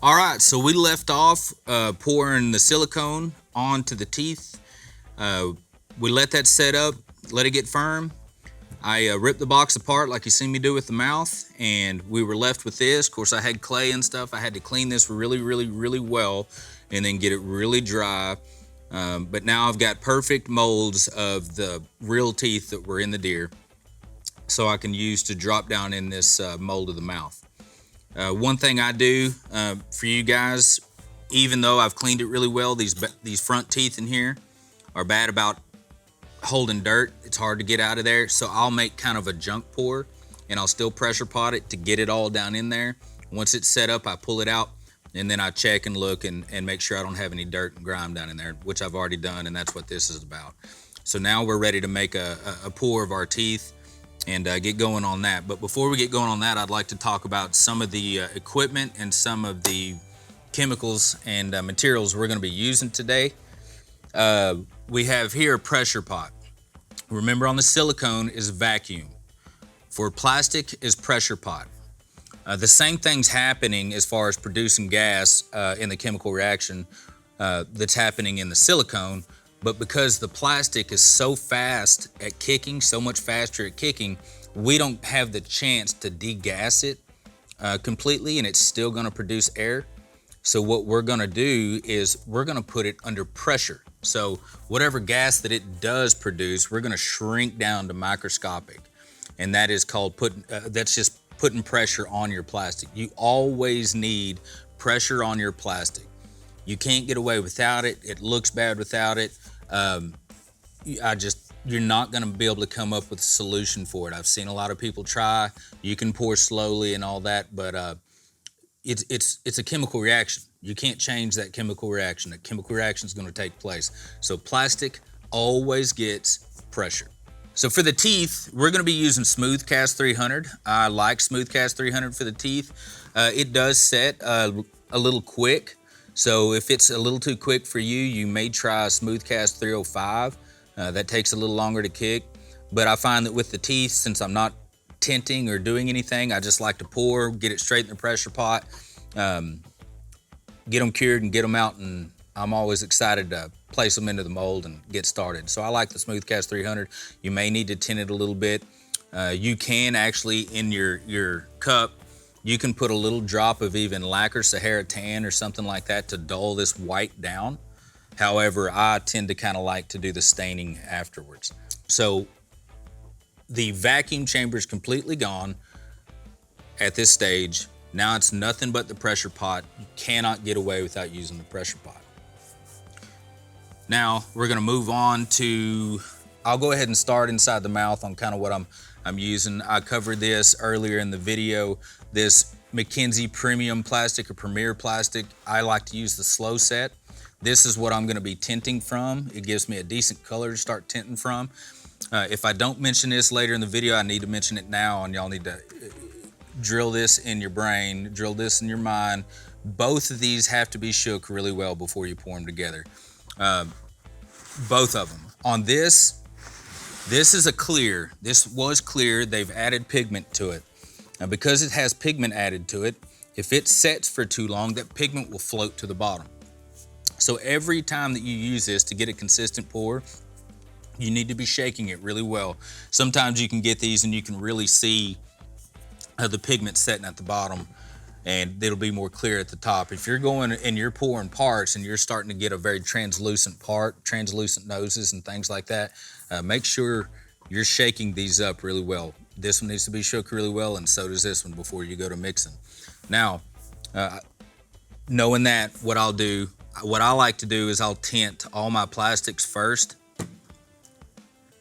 All right, so we left off pouring the silicone onto the teeth. We let that set up, let it get firm. I ripped the box apart like you seen me do with the mouth, and we were left with this. Of course, I had clay and stuff. I had to clean this really well and then get it really dry. But now I've got perfect molds of the real teeth that were in the deer, so I can use to drop down in this mold of the mouth. One thing I do for you guys, even though I've cleaned it really well, these front teeth in here are bad about holding dirt. It's hard to get out of there, so I'll make kind of a junk pour, and I'll still pressure pot it to get it all down in there. Once it's set up, I pull it out, and then I check and look and make sure I don't have any dirt and grime down in there, which I've already done, and that's what this is about. So now we're ready to make a pour of our teeth and get going on that. But before we get going on that, I'd like to talk about some of the equipment and some of the chemicals and materials we're going to be using today. We have here a pressure pot. Remember, on the silicone is vacuum. For plastic is pressure pot. The same thing's happening as far as producing gas in the chemical reaction that's happening in the silicone. But because the plastic is so fast at kicking, so much faster at kicking, we don't have the chance to degas it completely, and it's still gonna produce air. So what we're gonna do is we're gonna put it under pressure. So whatever gas that it does produce, we're gonna shrink down to microscopic. And that is called that's just putting pressure on your plastic. You always need pressure on your plastic. You can't get away without it. It looks bad without it. You're not gonna be able to come up with a solution for it. I've seen a lot of people try. You can pour slowly and all that, but it's a chemical reaction. You can't change that chemical reaction. That chemical reaction is gonna take place. So plastic always gets pressure. So for the teeth, we're gonna be using Smooth-Cast 300. I like Smooth-Cast 300 for the teeth. It does set a little quick. So if it's a little too quick for you, you may try Smooth-Cast 305. That takes a little longer to kick. But I find that with the teeth, since I'm not tinting or doing anything, I just like to pour, get it straight in the pressure pot, get them cured and get them out, and I'm always excited to place them into the mold and get started. So I like the Smooth-Cast 300. You may need to tint it a little bit. You can actually, in your cup, you can put a little drop of even lacquer Sahara tan or something like that to dull this white down. However, I tend to kind of like to do the staining afterwards. So the vacuum chamber is completely gone at this stage. Now it's nothing but the pressure pot. You cannot get away without using the pressure pot. Now we're gonna move on to, I'll go ahead and start inside the mouth on kind of what I'm using. I covered this earlier in the video. This McKinsey Premium Plastic or Premier Plastic, I like to use the slow set. This is what I'm gonna be tinting from. It gives me a decent color to start tinting from. If I don't mention this later in the video, I need to mention it now, and y'all need to drill this in your brain, drill this in your mind. Both of these have to be shook really well before you pour them together. Both of them. On this is a clear. This was clear. They've added pigment to it. Now, because it has pigment added to it, if it sets for too long, that pigment will float to the bottom. So every time that you use this to get a consistent pour, you need to be shaking it really well. Sometimes you can get these and you can really see the pigment setting at the bottom, and it'll be more clear at the top. If you're going and you're pouring parts and you're starting to get a very translucent part, translucent noses and things like that, make sure you're shaking these up really well. This one needs to be shook really well, and so does this one before you go to mixing. Now, knowing that, what I like to do is I'll tint all my plastics first,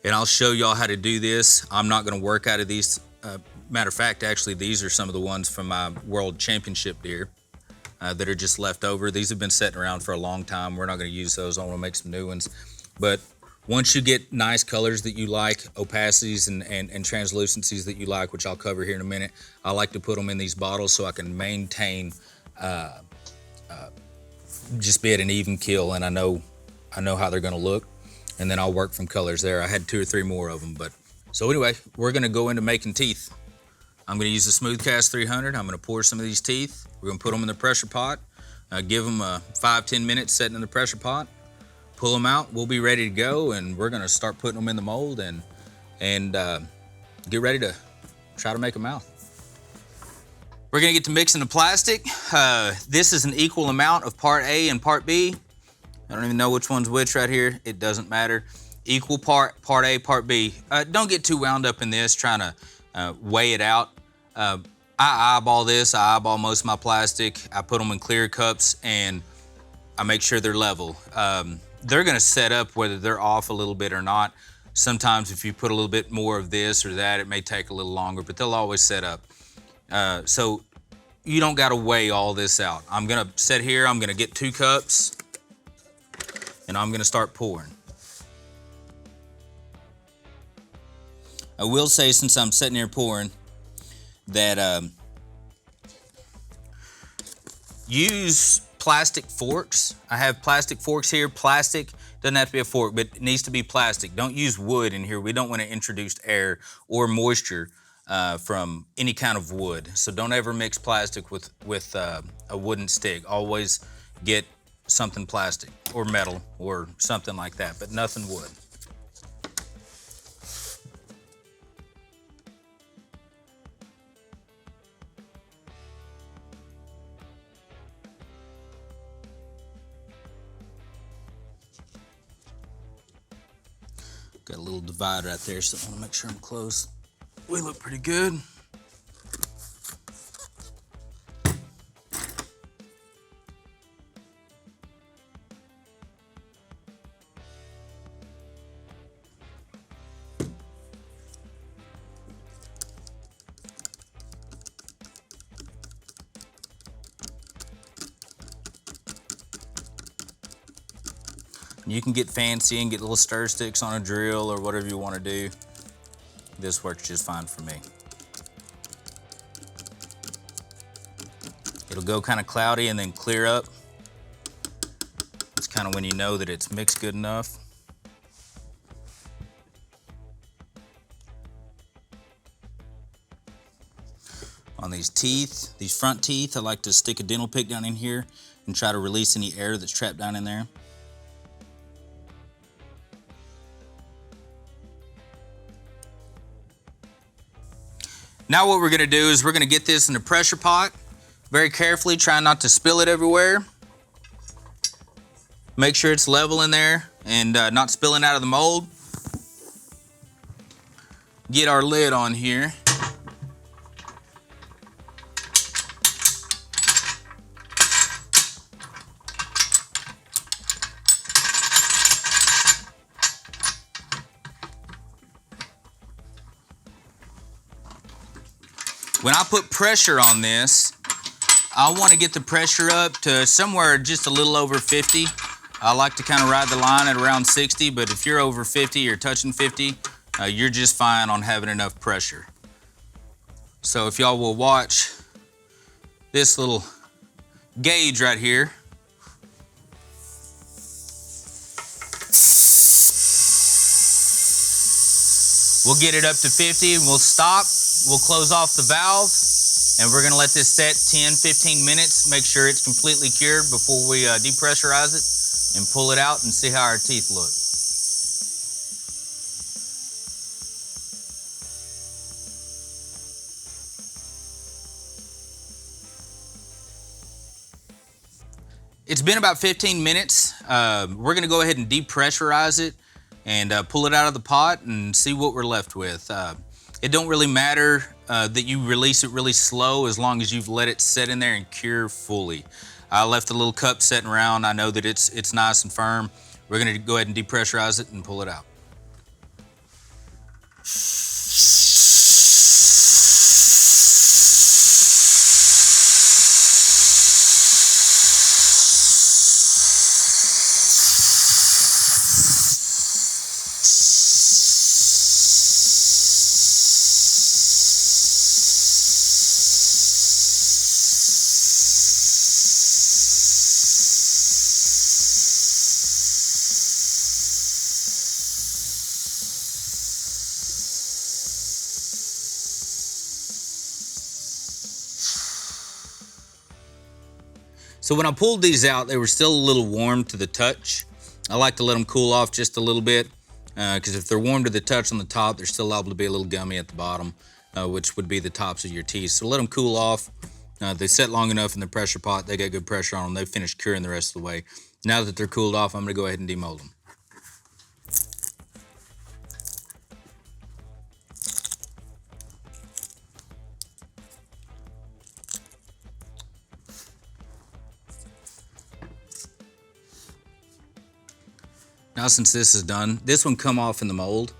and I'll show y'all how to do this. I'm not gonna work out of these. Matter of fact, actually, these are some of the ones from my World Championship deer that are just left over. These have been sitting around for a long time. We're not gonna use those. I wanna make some new ones. But once you get nice colors that you like, opacities and translucencies that you like, which I'll cover here in a minute, I like to put them in these bottles so I can maintain, just be at an even kill, and I know how they're gonna look, and then I'll work from colors there. I had 2 or 3 more of them, but so anyway, we're gonna go into making teeth. I'm gonna use the Smooth-Cast 300. I'm gonna pour some of these teeth. We're gonna put them in the pressure pot. Give them 5-10 minutes setting in the pressure pot. Pull them out. We'll be ready to go, and we're gonna start putting them in the mold and get ready to try to make a mouth. We're gonna get to mixing the plastic. This is an equal amount of part A and part B. I don't even know which one's which right here. It doesn't matter. Equal part A, part B. Don't get too wound up in this trying to weigh it out. I eyeball this. I eyeball most of my plastic. I put them in clear cups and I make sure they're level. They're gonna set up whether they're off a little bit or not. Sometimes if you put a little bit more of this or that, it may take a little longer, but they'll always set up. So you don't gotta weigh all this out. I'm gonna sit here, I'm gonna get 2 cups, and I'm gonna start pouring. I will say, since I'm sitting here pouring, that use plastic forks. I have plastic forks here. Plastic, doesn't have to be a fork, but it needs to be plastic. Don't use wood in here. We don't want to introduce air or moisture from any kind of wood. So don't ever mix plastic with a wooden stick. Always get something plastic or metal or something like that, but nothing wood. Got a little divide right there, so I want to make sure I'm close. We look pretty good. You can get fancy and get little stir sticks on a drill or whatever you want to do. This works just fine for me. It'll go kind of cloudy and then clear up. It's kind of when you know that it's mixed good enough. On these teeth, these front teeth, I like to stick a dental pick down in here and try to release any air that's trapped down in there. Now what we're gonna do is we're gonna get this in a pressure pot, very carefully, trying not to spill it everywhere. Make sure it's level in there and not spilling out of the mold. Get our lid on here. When I put pressure on this, I want to get the pressure up to somewhere just a little over 50. I like to kind of ride the line at around 60, but if you're over 50 or touching 50, you're just fine on having enough pressure. So if y'all will watch this little gauge right here, we'll get it up to 50 and we'll stop. We'll close off the valve and we're gonna let this set 10-15 minutes, make sure it's completely cured before we depressurize it and pull it out and see how our teeth look. It's been about 15 minutes. We're gonna go ahead and depressurize it and pull it out of the pot and see what we're left with. It don't really matter that you release it really slow as long as you've let it set in there and cure fully. I left a little cup sitting around. I know that it's nice and firm. We're gonna go ahead and depressurize it and pull it out. So when I pulled these out, they were still a little warm to the touch. I like to let them cool off just a little bit, because if they're warm to the touch on the top, they're still liable to be a little gummy at the bottom, which would be the tops of your teeth. So let them cool off. They set long enough in the pressure pot. They got good pressure on them. They finished curing the rest of the way. Now that they're cooled off, I'm going to go ahead and demold them. Now since this is done, this one come off in the mold,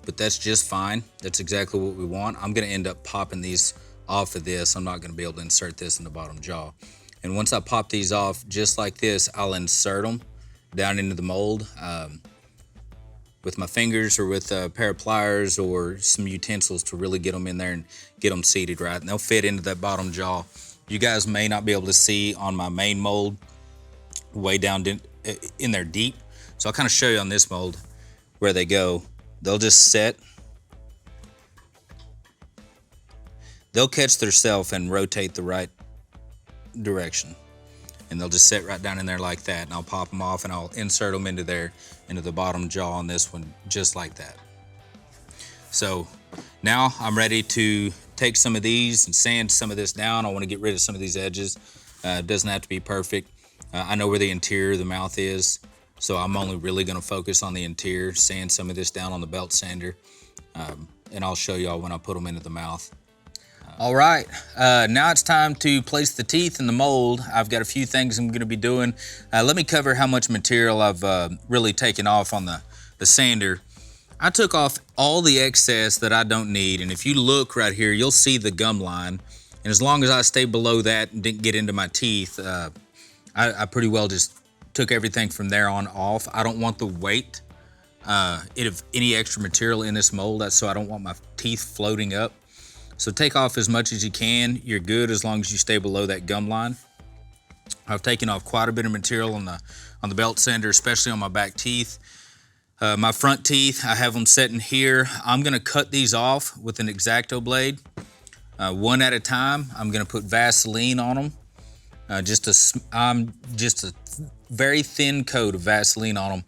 but that's just fine. That's exactly what we want. I'm going to end up popping these off of this. I'm not going to be able to insert this in the bottom jaw. And once I pop these off just like this, I'll insert them down into the mold with my fingers or with a pair of pliers or some utensils to really get them in there and get them seated right. And they'll fit into that bottom jaw. You guys may not be able to see on my main mold way down in there deep. So I'll kind of show you on this mold where they go. They'll just set. They'll catch themselves and rotate the right direction. And they'll just set right down in there like that. And I'll pop them off and I'll insert them into the bottom jaw on this one, just like that. So now I'm ready to take some of these and sand some of this down. I want to get rid of some of these edges. It doesn't have to be perfect. I know where the interior of the mouth is. So I'm only really going to focus on the interior, sand some of this down on the belt sander, and I'll show y'all when I put them into the mouth. All right, now it's time to place the teeth in the mold. I've got a few things I'm going to be doing. Let me cover how much material I've really taken off on the sander. I took off all the excess that I don't need, and if you look right here, you'll see the gum line. And as long as I stay below that and didn't get into my teeth, I pretty well just took everything from there on off. I don't want the weight of any extra material in this mold, so I don't want my teeth floating up. So take off as much as you can. You're good as long as you stay below that gum line. I've taken off quite a bit of material on the belt sander, especially on my back teeth. My front teeth, I have them sitting here. I'm gonna cut these off with an X-Acto blade, one at a time. I'm gonna put Vaseline on them. Just a very thin coat of Vaseline on them,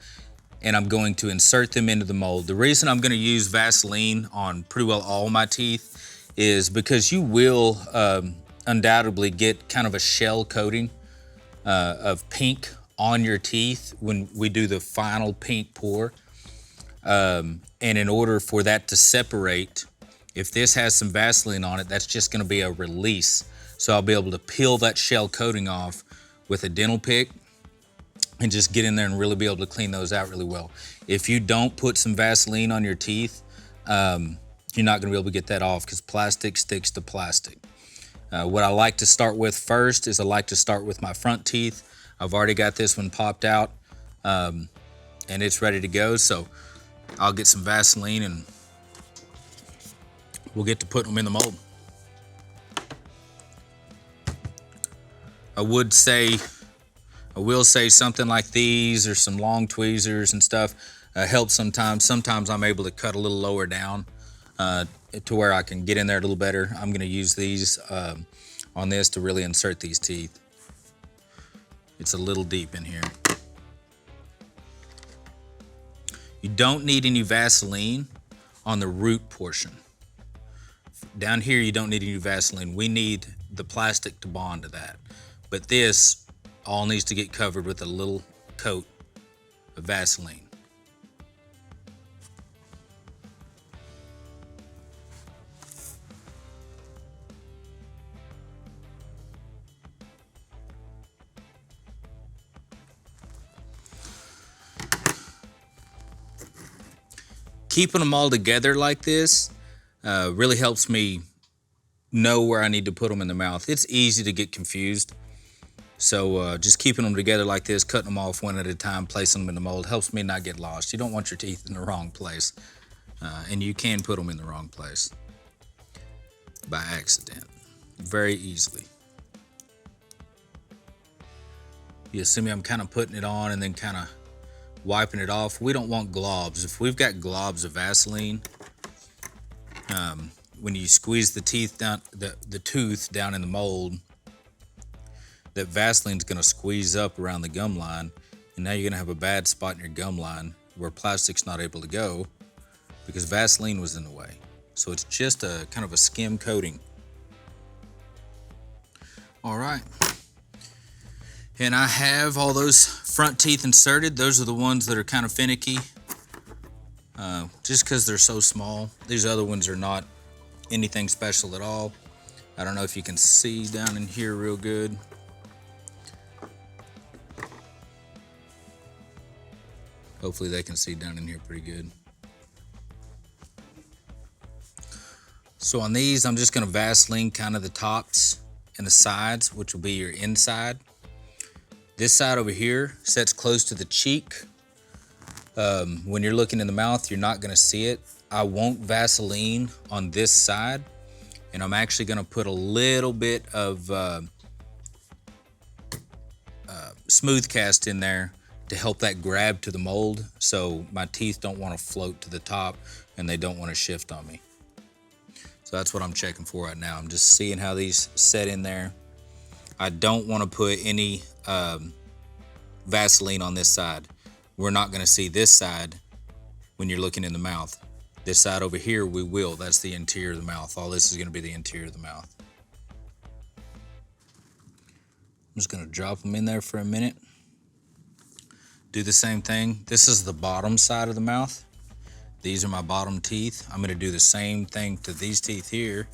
and I'm going to insert them into the mold. The reason I'm going to use Vaseline on pretty well all my teeth is because you will undoubtedly get kind of a shell coating of pink on your teeth when we do the final pink pour. And in order for that to separate, if this has some Vaseline on it, that's just going to be a release. So I'll be able to peel that shell coating off with a dental pick and just get in there and really be able to clean those out really well. If you don't put some Vaseline on your teeth, you're not gonna be able to get that off because plastic sticks to plastic. What I like to start with first is I like to start with my front teeth. I've already got this one popped out and it's ready to go. So I'll get some Vaseline and we'll get to putting them in the mold. I will say something like these or some long tweezers and stuff helps sometimes. Sometimes I'm able to cut a little lower down to where I can get in there a little better. I'm going to use these on this to really insert these teeth. It's a little deep in here. You don't need any Vaseline on the root portion. Down here you don't need any Vaseline. We need the plastic to bond to that. But this all needs to get covered with a little coat of Vaseline. Keeping them all together like this really helps me know where I need to put them in the mouth. It's easy to get confused. So just keeping them together like this, cutting them off one at a time, placing them in the mold helps me not get lost. You don't want your teeth in the wrong place. And you can put them in the wrong place by accident, very easily. You see me, I'm kind of putting it on and then kind of wiping it off. We don't want globs. If we've got globs of Vaseline, when you squeeze the teeth down, the tooth down in the mold, that Vaseline's going to squeeze up around the gum line, and now you're going to have a bad spot in your gum line where plastic's not able to go because Vaseline was in the way. So it's just a kind of a skim coating. All right. And I have all those front teeth inserted. Those are the ones that are kind of finicky, just because they're so small. These other ones are not anything special at all. I don't know if you can see down in here real good. Hopefully they can see down in here pretty good. So on these, I'm just going to Vaseline kind of the tops and the sides, which will be your inside. This side over here sets close to the cheek. When you're looking in the mouth, you're not going to see it. I won't Vaseline on this side, and I'm actually going to put a little bit of smooth cast in there to help that grab to the mold, so my teeth don't want to float to the top and they don't want to shift on me. So that's what I'm checking for right now. I'm just seeing how these set in there. I don't want to put any Vaseline on this side. We're not going to see this side when you're looking in the mouth. This side over here we will. That's the interior of the mouth. All this is going to be the interior of the mouth. I'm just going to drop them in there for a minute. Do the same thing. This is the bottom side of the mouth. These are my bottom teeth. I'm going to do the same thing to these teeth here.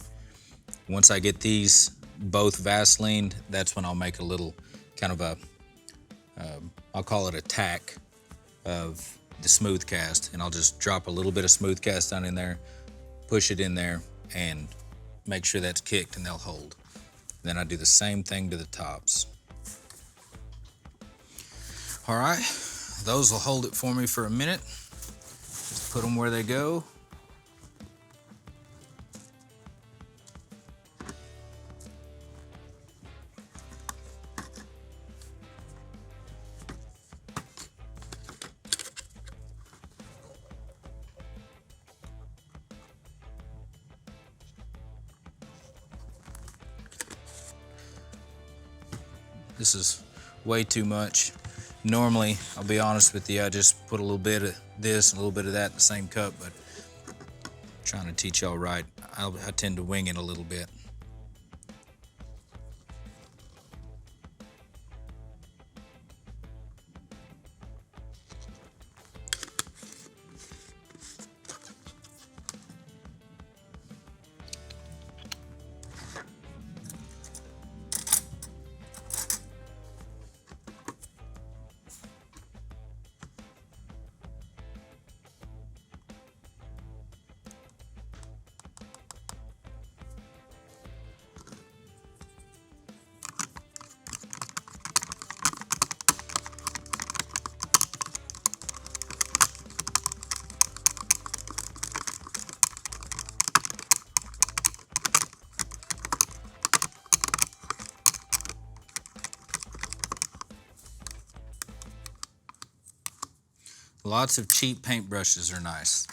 Once I get these both Vaselined, that's when I'll make a little kind of a, I'll call it a tack of the smooth cast, and I'll just drop a little bit of smooth cast down in there, push it in there, and make sure that's kicked and they'll hold. Then I do the same thing to the tops. All right, those will hold it for me for a minute. Just put them where they go. This is way too much. Normally, I'll be honest with you, I just put a little bit of this and a little bit of that in the same cup, but I'm trying to teach y'all right, I tend to wing it a little bit. Lots of cheap paintbrushes are nice.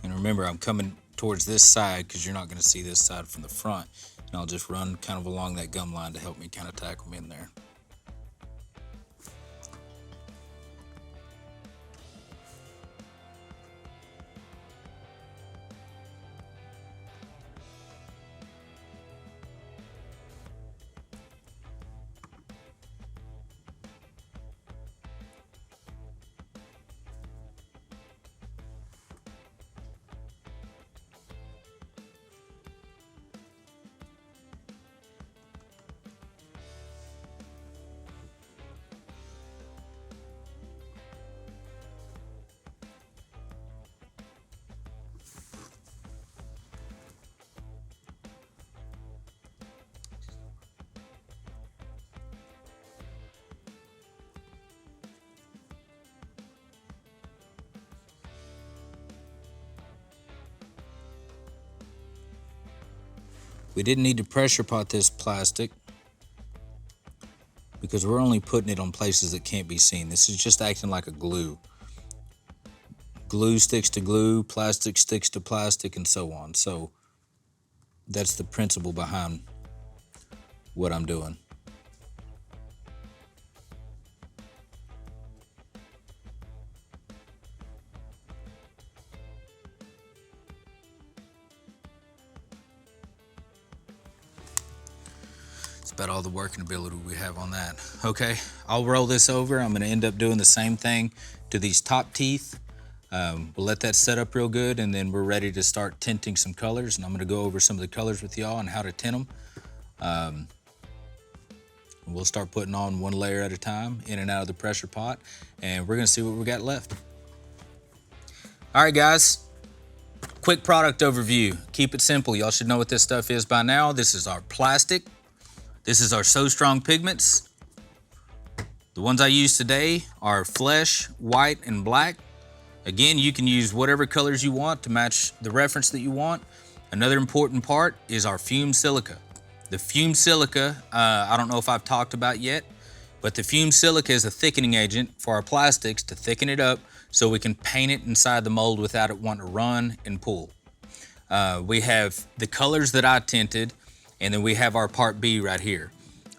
And remember, I'm coming towards this side because you're not going to see this side from the front. And I'll just run kind of along that gum line to help me kind of tack them in there. We didn't need to pressure pot this plastic because we're only putting it on places that can't be seen. This is just acting like a glue. Glue sticks to glue, plastic sticks to plastic, and so on. So that's the principle behind what I'm doing. About all the working ability we have on that. Okay, I'll roll this over. I'm going to end up doing the same thing to these top teeth. We'll let that set up real good, and then we're ready to start tinting some colors, and I'm going to go over some of the colors with y'all and how to tint them. We'll start putting on one layer at a time in and out of the pressure pot, and we're going to see what we got left. All right, guys, quick product overview. Keep it simple. Y'all should know what this stuff is by now. This is our plastic. This is our So Strong pigments. The ones I use today are flesh, white, and black. Again, you can use whatever colors you want to match the reference that you want. Another important part is our fumed silica. The fumed silica, I don't know if I've talked about yet, but the fumed silica is a thickening agent for our plastics to thicken it up so we can paint it inside the mold without it wanting to run and pull. We have the colors that I tinted, and then we have our part B right here.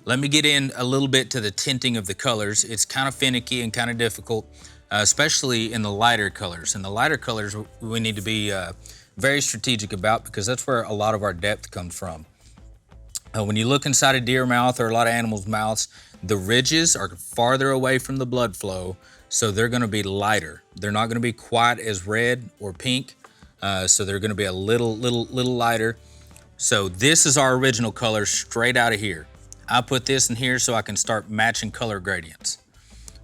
Let me get in a little bit to the tinting of the colors. It's kind of finicky and kind of difficult, especially in the lighter colors. And the lighter colors we need to be very strategic about because that's where a lot of our depth comes from. When you look inside a deer mouth or a lot of animals' mouths, the ridges are farther away from the blood flow, so they're gonna be lighter. They're not gonna be quite as red or pink, so they're gonna be a little lighter. So this is our original color straight out of here. I put this in here so I can start matching color gradients.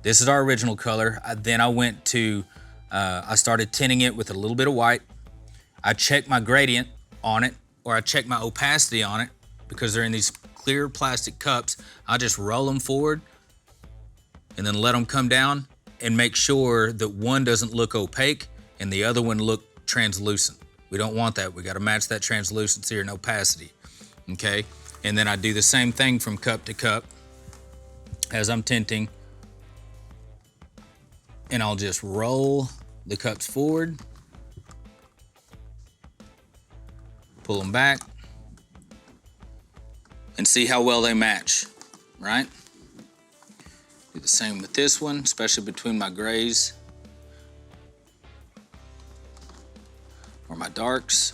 This is our original color. Then I went to, I started tinting it with a little bit of white. I checked my gradient on it, or I checked my opacity on it because they're in these clear plastic cups. I just roll them forward and then let them come down and make sure that one doesn't look opaque and the other one look translucent. We don't want that. We got to match that translucency and opacity, okay? And then I do the same thing from cup to cup as I'm tinting. And I'll just roll the cups forward, pull them back, and see how well they match, right? Do the same with this one, especially between my grays or my darks,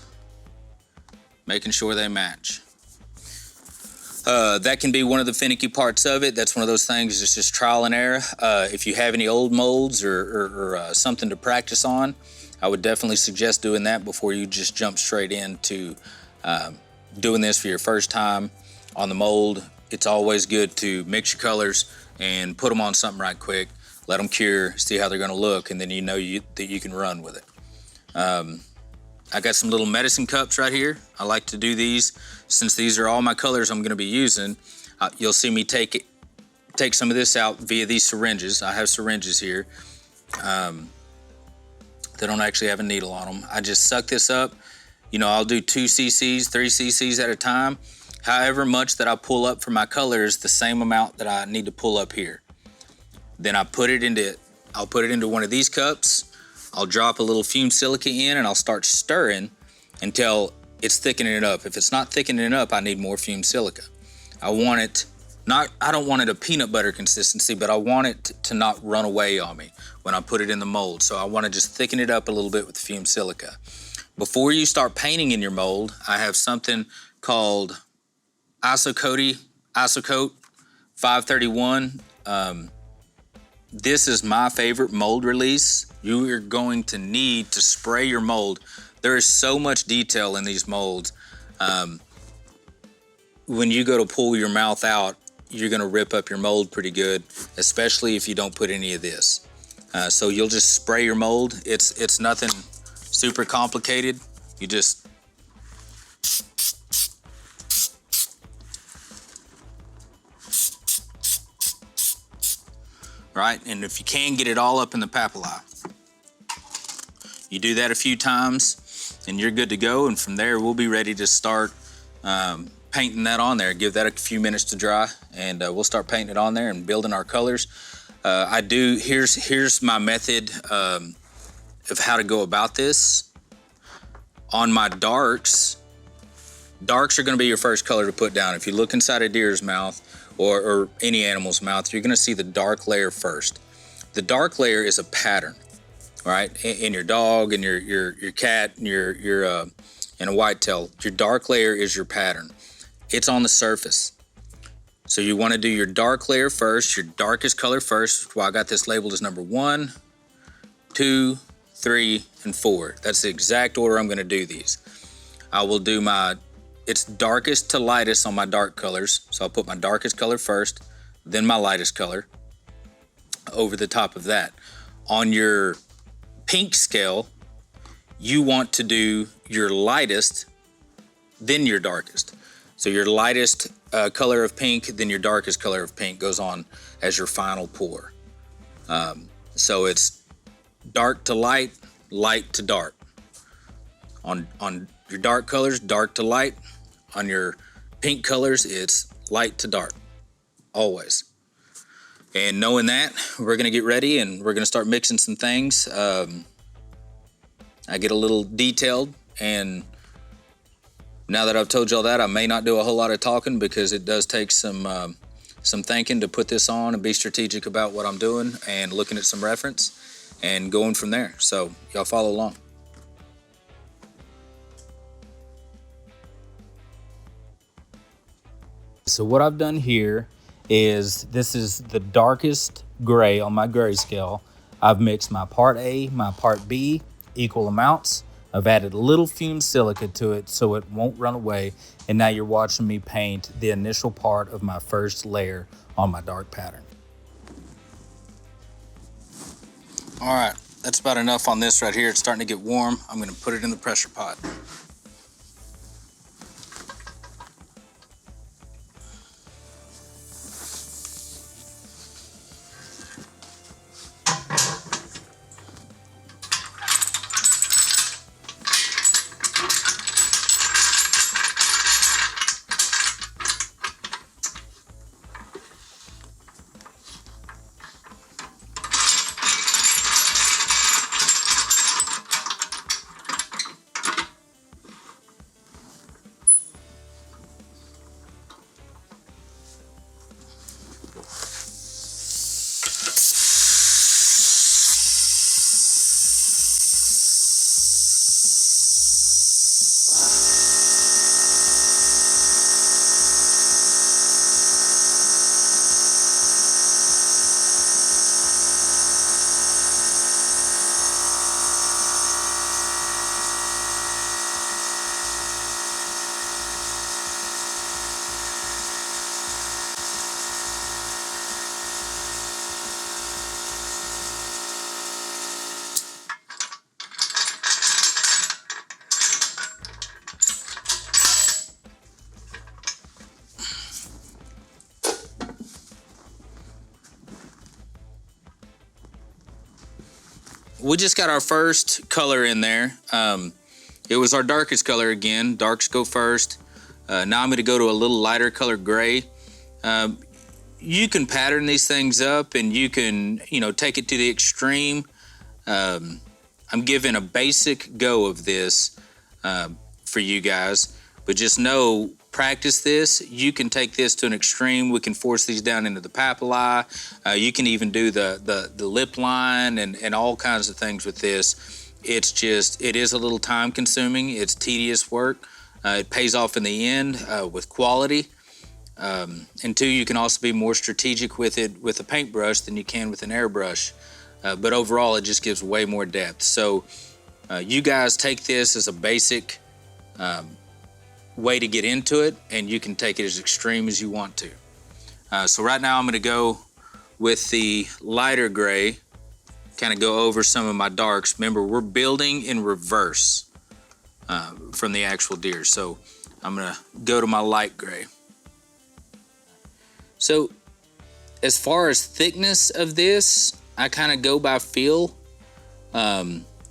making sure they match. That can be one of the finicky parts of it. That's one of those things, it's just trial and error. If you have any old molds or something to practice on, I would definitely suggest doing that before you just jump straight into doing this for your first time on the mold. It's always good to mix your colors and put them on something right quick, let them cure, see how they're gonna look, and then you know that you can run with it. I got some little medicine cups right here. I like to do these since these are all my colors I'm gonna be using. You'll see me take some of this out via these syringes. I have syringes here. They don't actually have a needle on them. I just suck this up. You know, I'll do 2 cc's, 3 cc's at a time. However much that I pull up for my colors, the same amount that I need to pull up here. Then I'll put it into one of these cups. I'll drop a little fumed silica in and I'll start stirring until it's thickening it up. If it's not thickening it up, I need more fumed silica. I don't want it a peanut butter consistency, but I want it to not run away on me when I put it in the mold. So I want to just thicken it up a little bit with the fumed silica. Before you start painting in your mold, I have something called Isocote 531. This is my favorite mold release. You are going to need to spray your mold. There is so much detail in these molds. When you go to pull your mouth out, you're gonna rip up your mold pretty good, especially if you don't put any of this. So you'll just spray your mold. It's nothing super complicated. You just right? And if you can, get it all up in the papillae. You do that a few times and you're good to go, and from there we'll be ready to start painting that on there. Give that a few minutes to dry, and we'll start painting it on there and building our colors. Here's my method of how to go about this. On my darks are going to be your first color to put down. If you look inside a deer's mouth or any animal's mouth, you're going to see the dark layer first. The dark layer is a pattern, right? In your dog and your cat and your and a whitetail, your dark layer is your pattern. It's on the surface. So you want to do your dark layer first, your darkest color first. Well, I got this labeled as number 1, 2, 3, and 4. That's the exact order I'm going to do these. I will do it's darkest to lightest on my dark colors. So I'll put my darkest color first, then my lightest color over the top of that. On your pink scale, you want to do your lightest, then your darkest. So your lightest color of pink, then your darkest color of pink goes on as your final pour. So it's dark to light, light to dark. On your dark colors, dark to light. On your pink colors, it's light to dark, always. And knowing that, we're gonna get ready and we're gonna start mixing some things. I get a little detailed, and now that I've told y'all that, I may not do a whole lot of talking because it does take some thinking to put this on and be strategic about what I'm doing and looking at some reference and going from there. So y'all follow along. So what I've done here is, this is the darkest gray on my grayscale. I've mixed my part A, my part B, equal amounts. I've added a little fumed silica to it so it won't run away. And now you're watching me paint the initial part of my first layer on my dark pattern. All right, that's about enough on this right here. It's starting to get warm. I'm gonna put it in the pressure pot. We just got our first color in there. It was our darkest color again. Darks go first. Now I'm gonna go to a little lighter color gray. You can pattern these things up and you can, take it to the extreme. I'm giving a basic go of this for you guys, but just know, practice this. You can take this to an extreme. We can force these down into the papillae. You can even do the lip line and all kinds of things with this. It is a little time consuming. It's tedious work. It pays off in the end with quality. And two, you can also be more strategic with it with a paintbrush than you can with an airbrush. But overall, it just gives way more depth. So you guys take this as a basic way to get into it, and you can take it as extreme as you want to. So right now I'm gonna go with the lighter gray, kind of go over some of my darks. Remember, we're building in reverse from the actual deer. So I'm gonna go to my light gray. So as far as thickness of this, I kind of go by feel.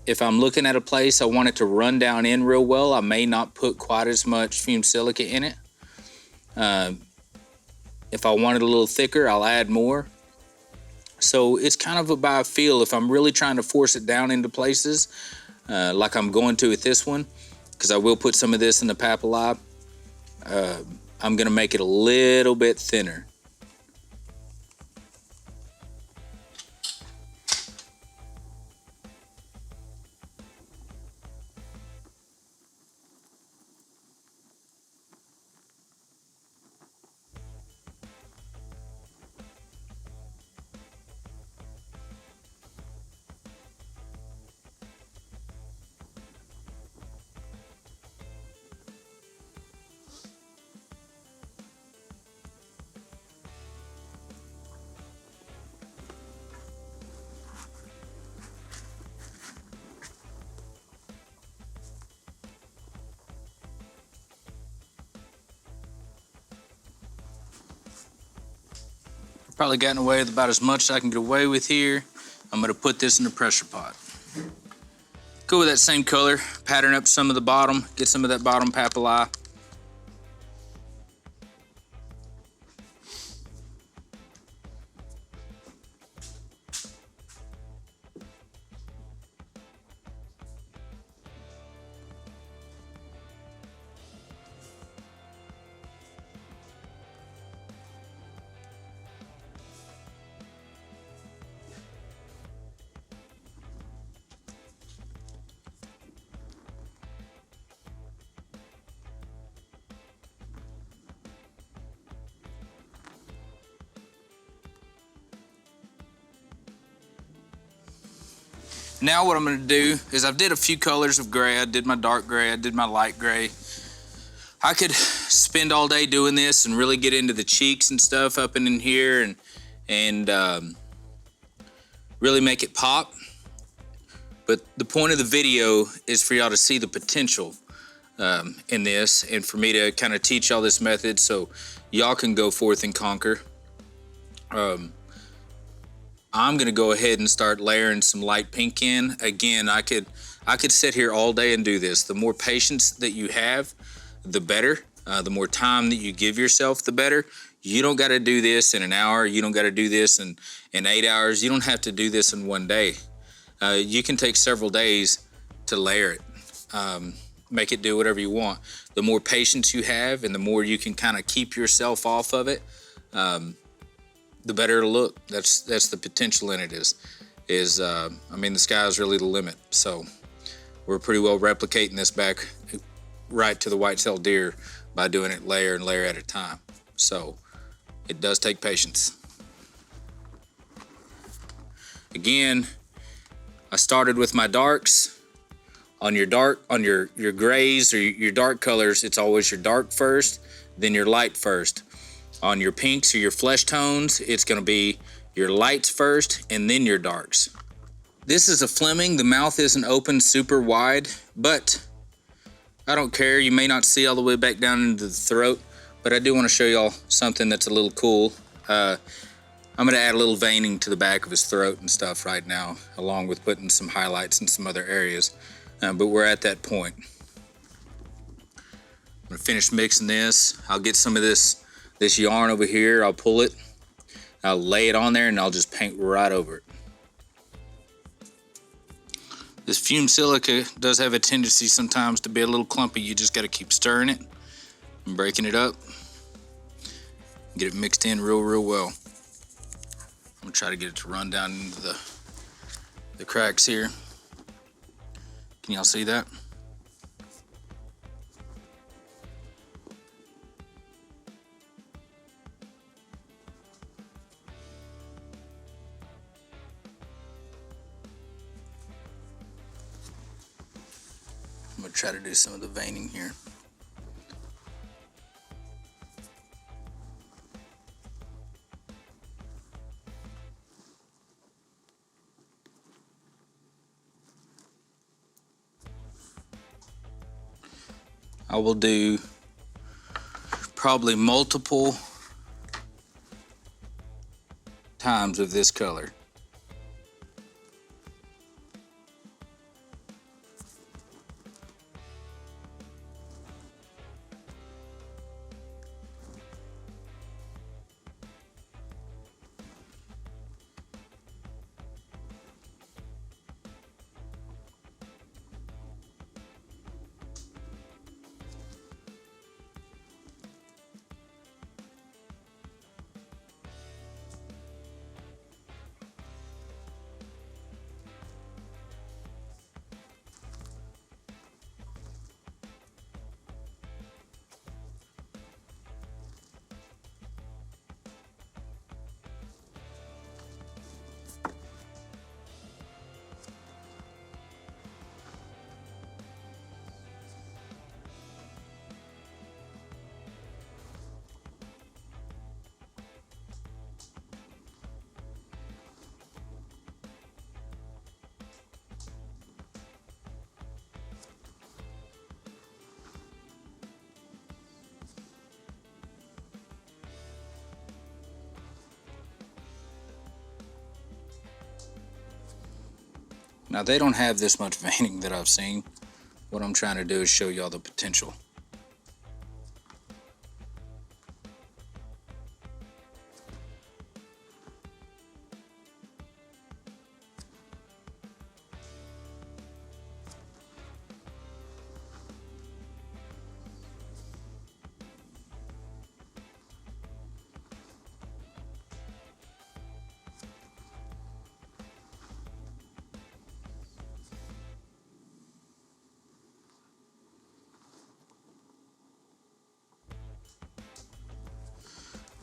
if I'm looking at a place I want it to run down in real well, I may not put quite as much fumed silica in it. If I want it a little thicker, I'll add more. So it's kind of about feel. If I'm really trying to force it down into places, like I'm going to with this one, because I will put some of this in the papilli, I'm going to make it a little bit thinner. Probably gotten away with about as much as I can get away with here. I'm going to put this in the pressure pot. Go with that same color, pattern up some of the bottom, get some of that bottom papilli. Now what I'm going to do is I've did a few colors of gray. I did my dark gray, I did my light gray. I could spend all day doing this and really get into the cheeks and stuff up in here and really make it pop. But the point of the video is for y'all to see the potential in this, and for me to kind of teach y'all this method so y'all can go forth and conquer. I'm gonna go ahead and start layering some light pink in. Again, I could sit here all day and do this. The more patience that you have, the better. The more time that you give yourself, the better. You don't got to do this in an hour. You don't got to do this in 8 hours. You don't have to do this in one day. You can take several days to layer it. Make it do whatever you want. The more patience you have and the more you can kind of keep yourself off of it, the better it'll look. That's the potential in it I mean, the sky is really the limit. So we're pretty well replicating this back right to the white-tailed deer by doing it layer and layer at a time. So it does take patience. Again, I started with my darks. On your grays or your dark colors, it's always your dark first, then your light first. On your pinks or your flesh tones, it's going to be your lights first and then your darks. This is a Fleming. The mouth isn't open super wide, but I don't care. You may not see all the way back down into the throat, but I do want to show y'all something that's a little cool. I'm going to add a little veining to the back of his throat and stuff right now, along with putting some highlights in some other areas. But we're at that point. I'm going to finish mixing this. I'll get some of this yarn over here. I'll pull it. I'll lay it on there and I'll just paint right over it. This fumed silica does have a tendency sometimes to be a little clumpy. You just got to keep stirring it and breaking it up. Get it mixed in real well. I'm going to try to get it to run down into the cracks here. Can y'all see that? I'm going to try to do some of the veining here. I will do probably multiple times of this color. Now they don't have this much veining that I've seen. What I'm trying to do is show y'all the potential.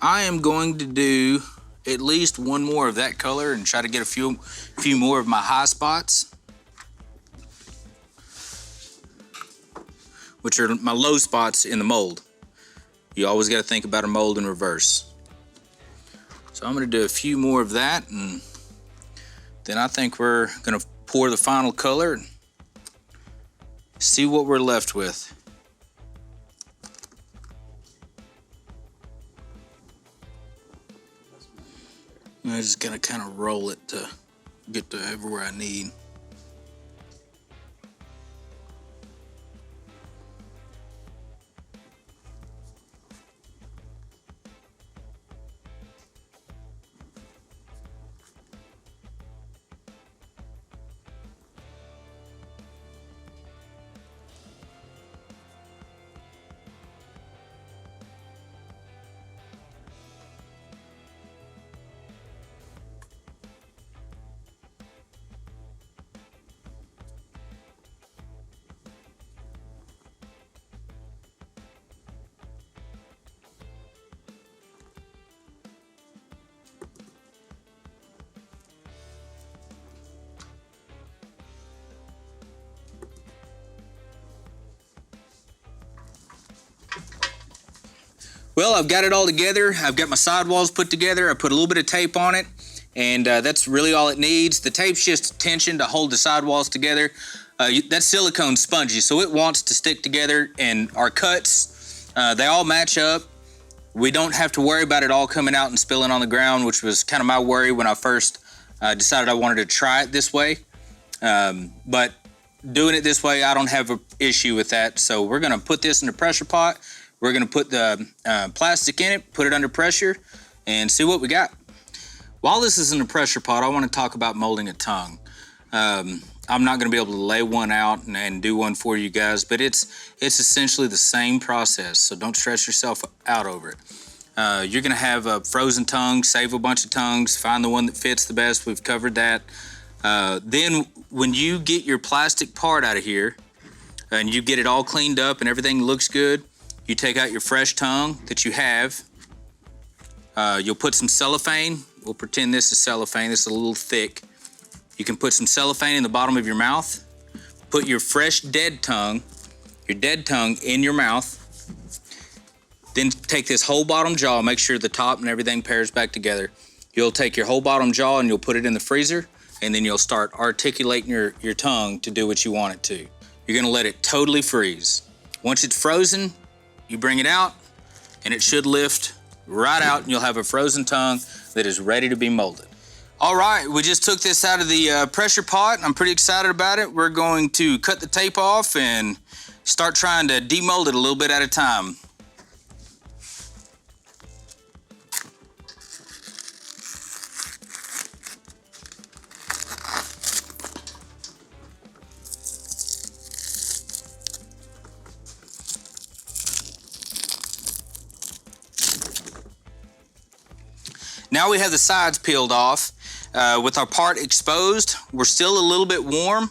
I am going to do at least one more of that color and try to get a few more of my high spots, which are my low spots in the mold. You always got to think about a mold in reverse. So I'm going to do a few more of that, and then I think we're going to pour the final color and see what we're left with. I'm just gonna kind of roll it to get to everywhere I need. Well, I've got it all together. I've got my sidewalls put together. I put a little bit of tape on it, and that's really all it needs. The tape's just tension to hold the sidewalls together. That silicone's spongy, so it wants to stick together, and our cuts, they all match up. We don't have to worry about it all coming out and spilling on the ground, which was kind of my worry when I first decided I wanted to try it this way. But doing it this way, I don't have an issue with that. So we're gonna put this in the pressure pot. We're gonna put the plastic in it, put it under pressure, and see what we got. While this is in the pressure pot, I wanna talk about molding a tongue. I'm not gonna be able to lay one out and do one for you guys, but it's essentially the same process, so don't stress yourself out over it. You're gonna have a frozen tongue, save a bunch of tongues, find the one that fits the best. We've covered that. Then when you get your plastic part out of here and you get it all cleaned up and everything looks good, you take out your fresh tongue that you have. You'll put some cellophane. We'll pretend this is cellophane. This is a little thick. You can put some cellophane in the bottom of your mouth. Put your fresh dead tongue in your mouth. Then take this whole bottom jaw, make sure the top and everything pairs back together. You'll take your whole bottom jaw and you'll put it in the freezer, and then you'll start articulating your tongue to do what you want it to. You're gonna let it totally freeze. Once it's frozen, you bring it out, and it should lift right out, and you'll have a frozen tongue that is ready to be molded. All right, we just took this out of the pressure pot, and I'm pretty excited about it. We're going to cut the tape off and start trying to demold it a little bit at a time. Now we have the sides peeled off. With our part exposed, we're still a little bit warm.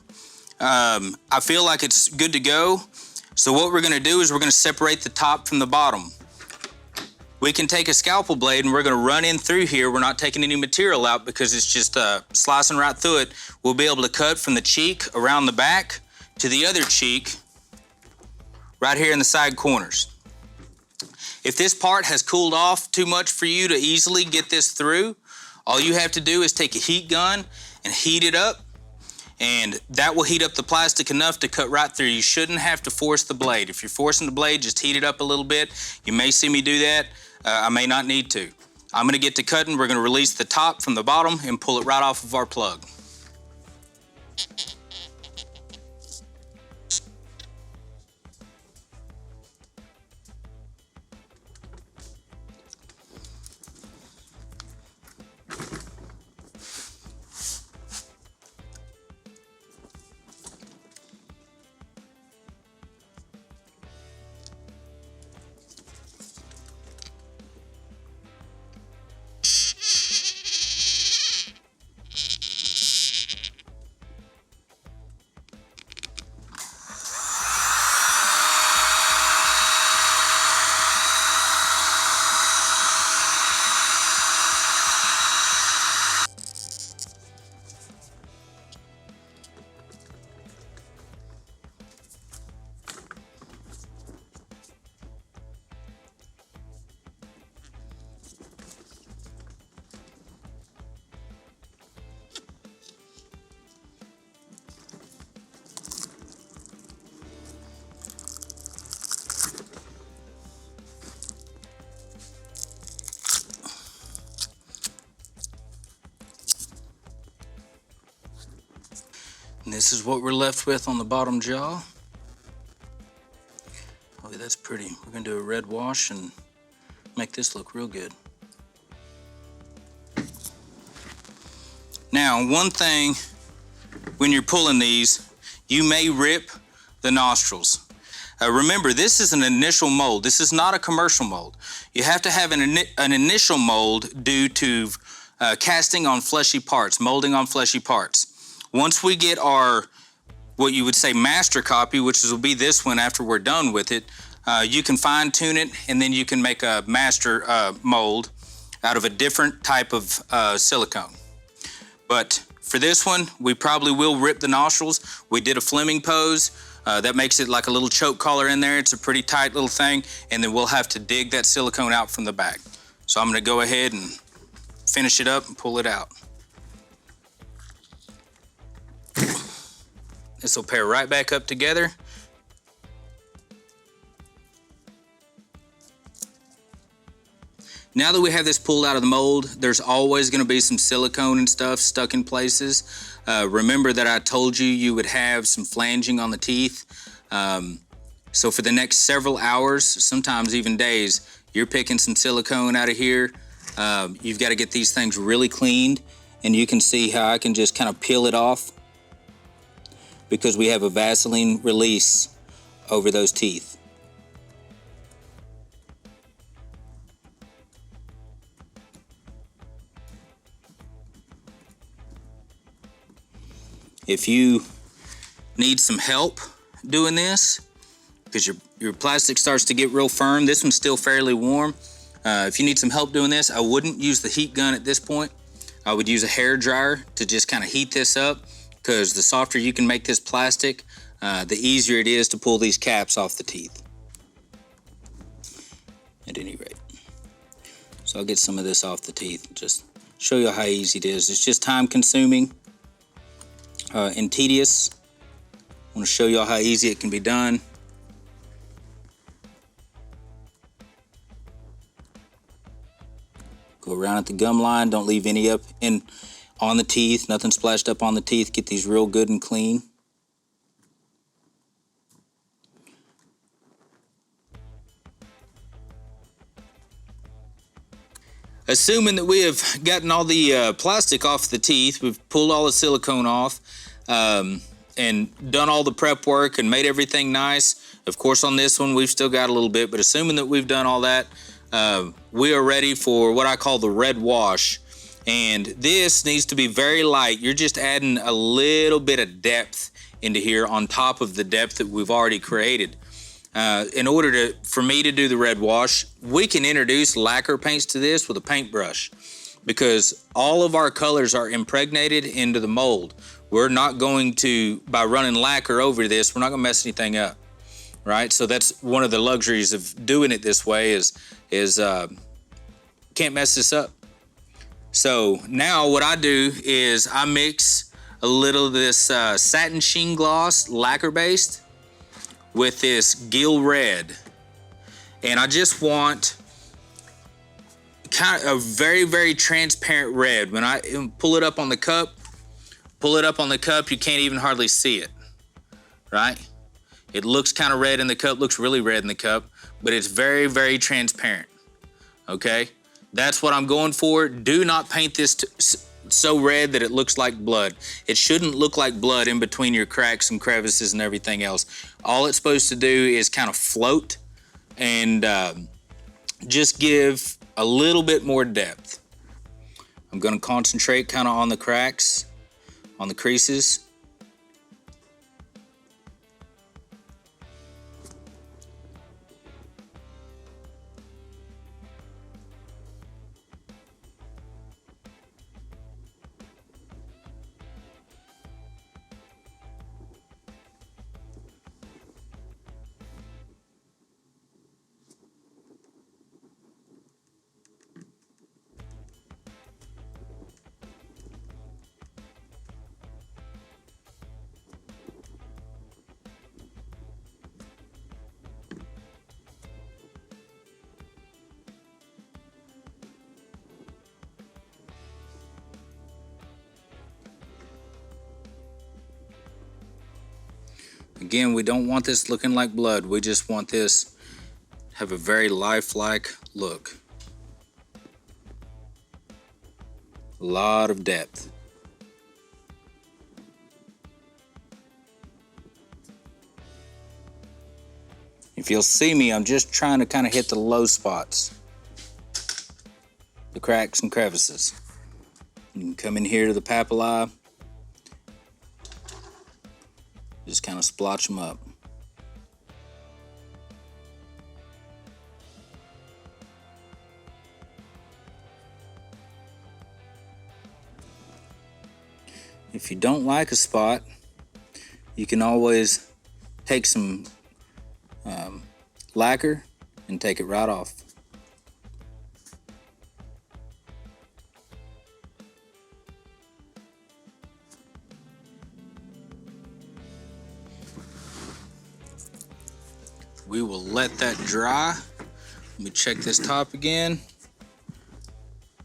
I feel like it's good to go. So what we're gonna do is we're gonna separate the top from the bottom. We can take a scalpel blade and we're gonna run in through here. We're not taking any material out because it's just slicing right through it. We'll be able to cut from the cheek around the back to the other cheek right here in the side corners. If this part has cooled off too much for you to easily get this through, all you have to do is take a heat gun and heat it up, and that will heat up the plastic enough to cut right through. You shouldn't have to force the blade. If you're forcing the blade, just heat it up a little bit. You may see me do that. I may not need to. I'm gonna get to cutting. We're gonna release the top from the bottom and pull it right off of our plug. And this is what we're left with on the bottom jaw. Oh, that's pretty. We're gonna do a red wash and make this look real good. Now, one thing when you're pulling these, you may rip the nostrils. Remember, this is an initial mold. This is not a commercial mold. You have to have an initial mold due to casting on fleshy parts, molding on fleshy parts. Once we get our, what you would say, master copy, which will be this one after we're done with it, you can fine tune it, and then you can make a master mold out of a different type of silicone. But for this one, we probably will rip the nostrils. We did a Fleming pose. That makes it like a little choke collar in there. It's a pretty tight little thing, and then we'll have to dig that silicone out from the back. So I'm gonna go ahead and finish it up and pull it out. This will pair right back up together. Now that we have this pulled out of the mold, there's always going to be some silicone and stuff stuck in places. Remember that I told you you would have some flanging on the teeth. So for the next several hours, sometimes even days, you're picking some silicone out of here. You've got to get these things really cleaned, and you can see how I can just kind of peel it off because we have a Vaseline release over those teeth. If you need some help doing this, because your plastic starts to get real firm, this one's still fairly warm. If you need some help doing this, I wouldn't use the heat gun at this point. I would use a hair dryer to just kind of heat this up, because the softer you can make this plastic, the easier it is to pull these caps off the teeth, at any rate. So I'll get some of this off the teeth, just show you how easy it is. It's just time consuming and tedious. I want to show y'all how easy it can be done. Go around at the gum line, don't leave any up in on the teeth, nothing splashed up on the teeth. Get these real good and clean. Assuming that we have gotten all the plastic off the teeth, we've pulled all the silicone off, and done all the prep work and made everything nice. Of course, on this one, we've still got a little bit, but assuming that we've done all that, we are ready for what I call the red wash. And this needs to be very light. You're just adding a little bit of depth into here on top of the depth that we've already created. In order for me to do the red wash, we can introduce lacquer paints to this with a paintbrush, because all of our colors are impregnated into the mold. We're not going to, by running lacquer over this, we're not gonna mess anything up, right? So that's one of the luxuries of doing it this way is can't mess this up. So now what I do is I mix a little of this satin sheen gloss, lacquer based, with this gill red. And I just want kind of a very, very transparent red. When I pull it up on the cup, Pull it up on the cup, you can't even hardly see it, right? It looks kind of red in the cup, looks really red in the cup, but it's very, very transparent, okay? That's what I'm going for. Do not paint this so red that it looks like blood. It shouldn't look like blood in between your cracks and crevices and everything else. All it's supposed to do is kind of float and just give a little bit more depth. I'm gonna concentrate kind of on the cracks, on the creases. Again, we don't want this looking like blood. We just want this to have a very lifelike look. A lot of depth. If you'll see me, I'm just trying to kind of hit the low spots, the cracks and crevices. You can come in here to the papillae. Just kind of splotch them up. If you don't like a spot, you can always take some lacquer and take it right off. We will let that dry. Let me check this top again.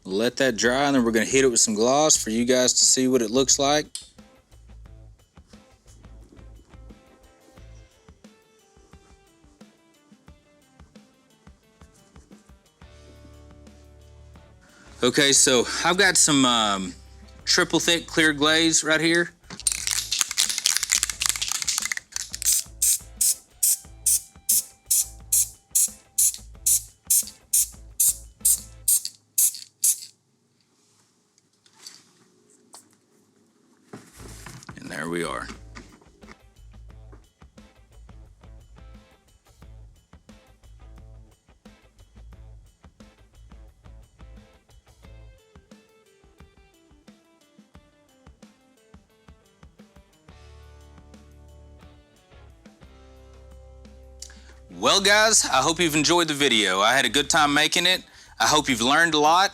Let that dry, and then we're going to hit it with some gloss for you guys to see what it looks like. Okay, so I've got some triple thick clear glaze right here. There we are. Well guys, I hope you've enjoyed the video. I had a good time making it. I hope you've learned a lot.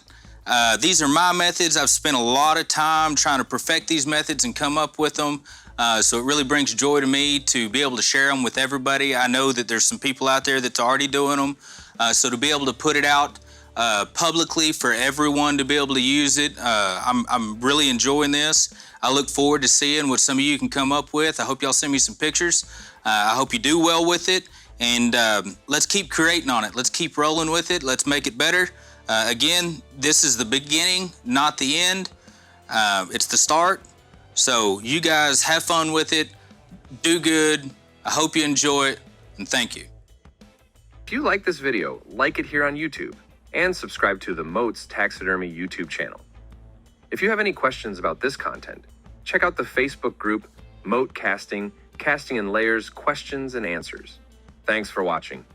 These are my methods. I've spent a lot of time trying to perfect these methods and come up with them. So it really brings joy to me to be able to share them with everybody. I know that there's some people out there that's already doing them. So to be able to put it out publicly for everyone to be able to use it, I'm really enjoying this. I look forward to seeing what some of you can come up with. I hope y'all send me some pictures. I hope you do well with it. And let's keep creating on it. Let's keep rolling with it. Let's make it better. Again, this is the beginning, not the end. It's the start. So you guys have fun with it. Do good. I hope you enjoy it, and thank you. If you like this video, like it here on YouTube, and subscribe to the Mote's Taxidermy YouTube channel. If you have any questions about this content, check out the Facebook group Mote-Casting, Casting in Layers Questions and Answers. Thanks for watching.